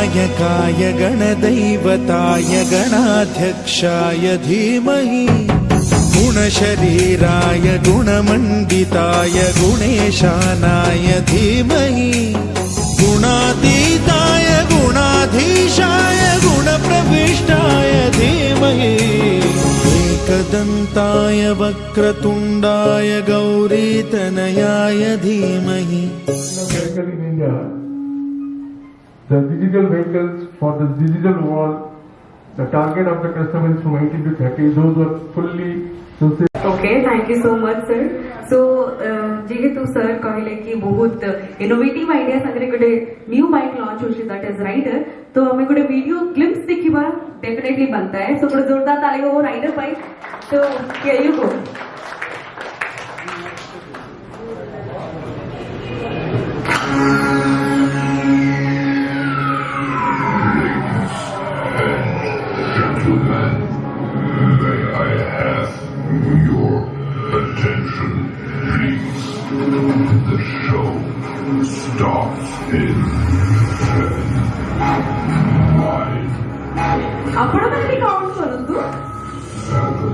गणनायकाय गणदैवताय गणाध्यक्षाय धीमहि गुणशरीराय गुणमण्डिताय गुणेशानाय धीमहि गुणातीताय गुणाधीशाय गुणप्रविष्टाय धीमहि एकदन्ताय वक्रतुण्डाय गौरीतनयाय धीमहि। The digital vehicles for the digital world, the target of the customer is from 18 to 30. Those were fully Okay, thank you so much, sir. So, जेहेतु sir कहले कि बहुत इनोवेटिव आइडिया संगे गोटे न्यू बाइक लॉन्च होची that is rider, तो हमें गोटे वीडियो क्लिप्स देखिबा डेफिनेटली बनता है। सो गोटे जोरदार ताली हो राइडर बाइक। तो here you go. The show starts in 10, 9, आपण पण काउंट करू तू 7,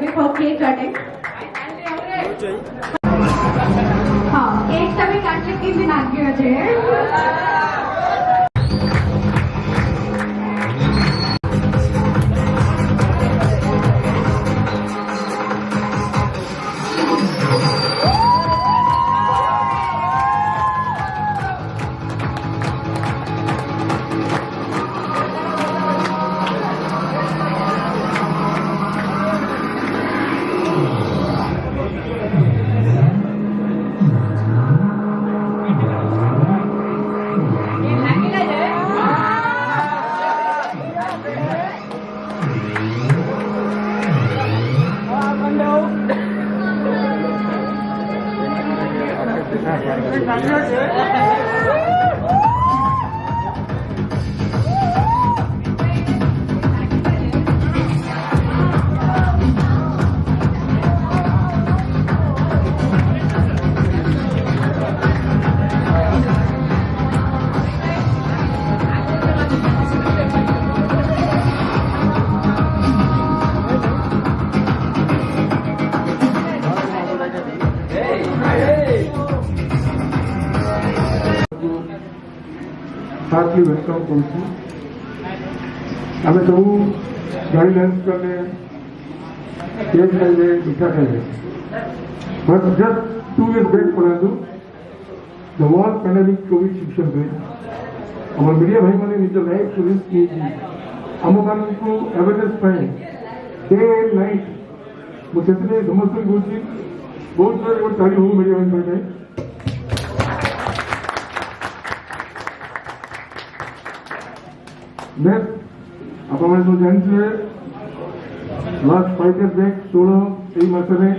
Academy for cake cutting. हाँ, केक तभी काटने की दिन आगे बचे। हार्टली वेलकम करूँ आम सब गाड़ी लंच कले केक खाइले मिठा खाइले बट जस्ट 2 years बैक पढ़ातु the world pandemic Covid situation रे आम मीडिया भाई मैंने निज लाइफ सर्विस नहीं आम मान को अवेयरनेस पाए डे एंड नाइट मुझे समस्त बहुत सारे ताली हो मीडिया भाई पाए नेक्स्ट आप जो जानते लास्ट 5 years बैक 16 मसले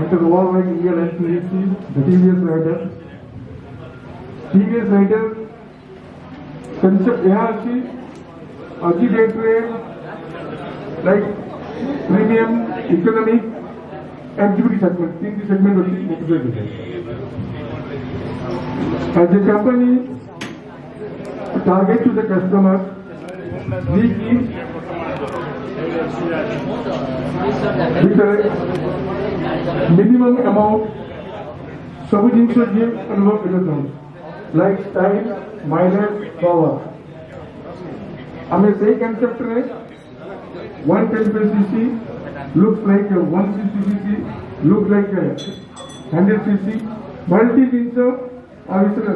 under wall like India national the TVS rider concept यहाँ अच्छी आज डेट रे like premium economic activity segment 3 segment अच्छी motivate as a company target to the customer we give with a minimum amount सब जिनसे give अनुभव करते हैं like style, mileage, power हमें सही कंसेप्ट में 125 cc looks like a 160 cc looks like a 100 cc multi जिनसे आवश्यक है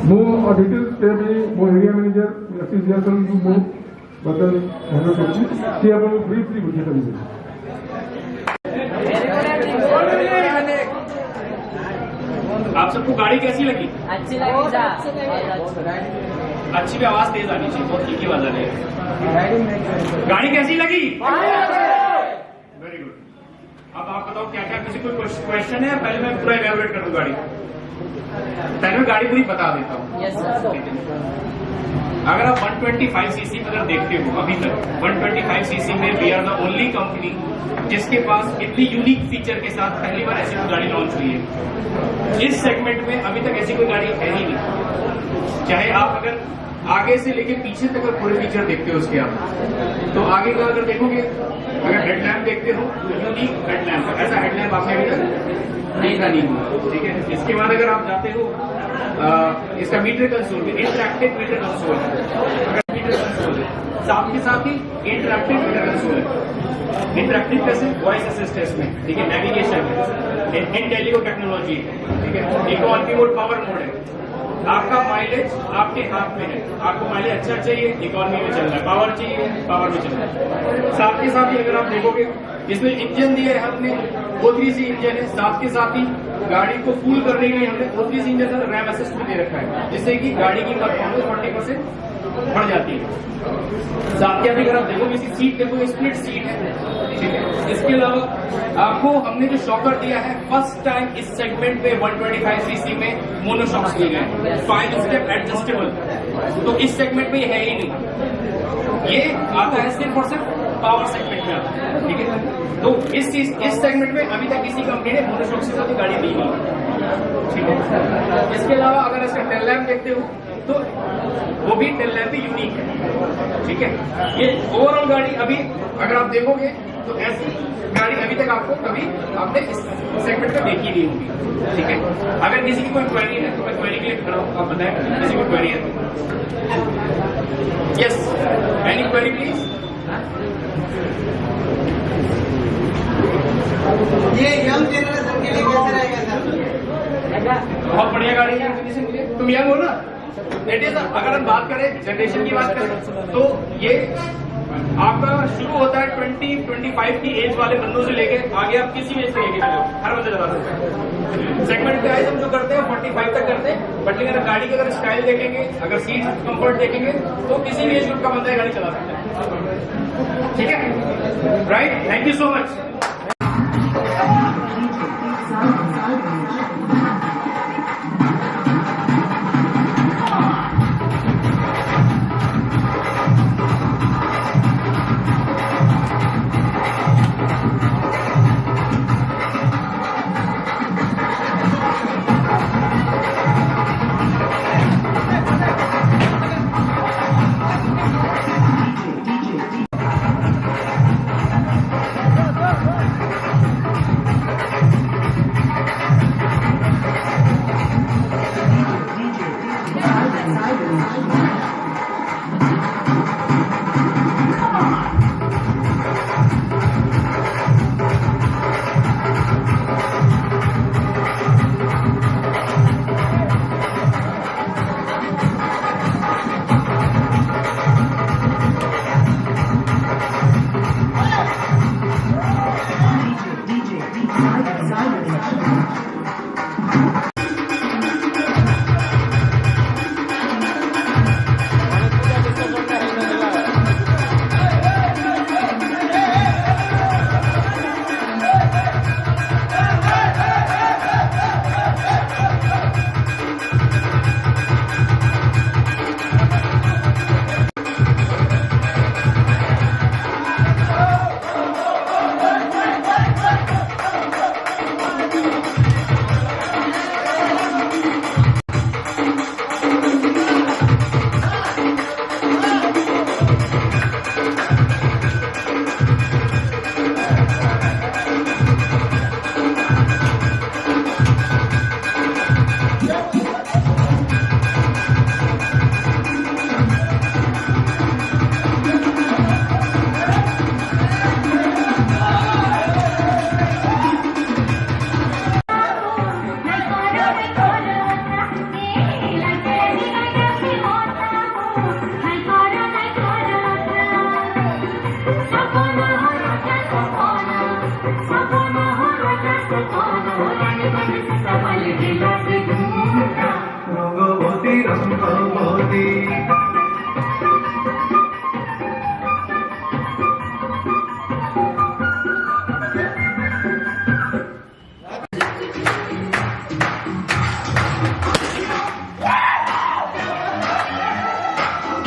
more details maybe more area manager Mrs. Yasan to more बदल हैंडल करती कि अब हम ब्रीफली बुझे करेंगे आप सबको गाड़ी कैसी लगी? अच्छी लगी जा अच्छी भी आवाज तेज आनी चाहिए, बहुत हल्की आवाज आ रही है। गाड़ी कैसी लगी? Very good. अब आप बताओ क्या क्या किसी कोई क्वेश्चन है? पहले मैं पूरा इलैबोरेट कर दूं गाड़ी, पहले मैं गाड़ी पूरी बता देता हूँ। Yes sir. अगर आप 125 सीसी अगर देखते हो अभी तक 125 सीसी में we are the only company जिसके पास इतनी यूनिक फीचर के साथ पहली बार ऐसी कोई गाड़ी लॉन्च हुई है। इस सेगमेंट में अभी तक ऐसी कोई गाड़ी है ही नहीं। चाहे आप अगर आगे से लेके पीछे तक अगर पूरे फीचर देखते हो उसके आप, तो आगे का अगर देखोगे, अगर हेडलैम्प देखते हो तो यूनिक हेडलैम्प, ऐसा हेडलैम्प आपने अभी तक नहीं था नहीं। ठीक है, इसके बाद अगर आप जाते हो इसका मीटर कंसोल में इंटरैक्टिव मीटर कंसोल है, मीटर कंसोल है, साथ के साथ ही इंटरैक्टिव मीटर कंसोल है। इंटरैक्टिव कैसे? वॉइस असिस्ट है इसमें, ठीक है, नेविगेशन है, इंटेलिको टेक्नोलॉजी है, ठीक है, eco on mode power mode है। आपका माइलेज आपके हाथ में है, आपको माइलेज अच्छा चाहिए इकोनॉमी में चल रहा है, पावर चाहिए पावर में चल रहा है। साथ के साथ ही अगर आप देखोगे इसमें इंजन दिया है हमने O3C इंजन है, साथ के साथ ही गाड़ी को फुल करने के लिए हमने O3C इंजन का रैम असिस्ट भी दे रखा है, जिससे कि गाड़ी की परफॉर्मेंस 40% बढ़ जाती है। साथ के अगर आप देखोगे इसकी सीट देखो, स्प्लिट सीट है, ठीक है। इसके अलावा आपको हमने जो शॉकर दिया है फर्स्ट टाइम इस सेगमेंट में 125 सीसी में मोनो शॉक्स दिए गए, 5 स्टेप एडजस्टेबल, तो इस सेगमेंट में ये है ही नहीं। ये आता है सिर्फ और सिर्फ पावर सेगमेंट में आता है, ठीक है। तो इस सेगमेंट में अभी तक किसी कंपनी ने मोनो शॉक्स के साथ गाड़ी दी नहीं, ठीक है। इसके अलावा अगर इसका टेल लैम्प देखते हो तो वो भी टेल लैम्प भी यूनिक है। ठीक है, ये ओवरऑल गाड़ी अभी अगर आप देखोगे तो ऐसी गाड़ी अभी तक आपको कभी आपने इस सेगमेंट में देखी नहीं होगी। ठीक है, अगर किसी की कोई क्वेरी है तो मैं क्वेरी के लिए खड़ा हूँ, आप बताएं किसी को क्वेरी है तो। Yes, any query please. ये यंग जनरेशन के लिए कैसे रहेगा सर? बहुत बढ़िया गाड़ी है जनरेशन के लिए। तुम यंग हो ना, दैट इज, अगर हम बात करें जनरेशन की बात करें तो ये आपका शुरू होता है 20-25 की एज वाले बंदों से लेके आगे आप किसी एज से लेके चले हो, हर बंदे लगा सकते हैं। सेगमेंट पे हम जो करते हैं 45 तक करते हैं, बट लेकिन गाड़ी के अगर स्टाइल देखेंगे, अगर सीट कंफर्ट देखेंगे तो किसी भी एज ग्रुप का बंदा गाड़ी चला सकता है। ठीक है, right, thank you so much.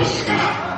Ishka.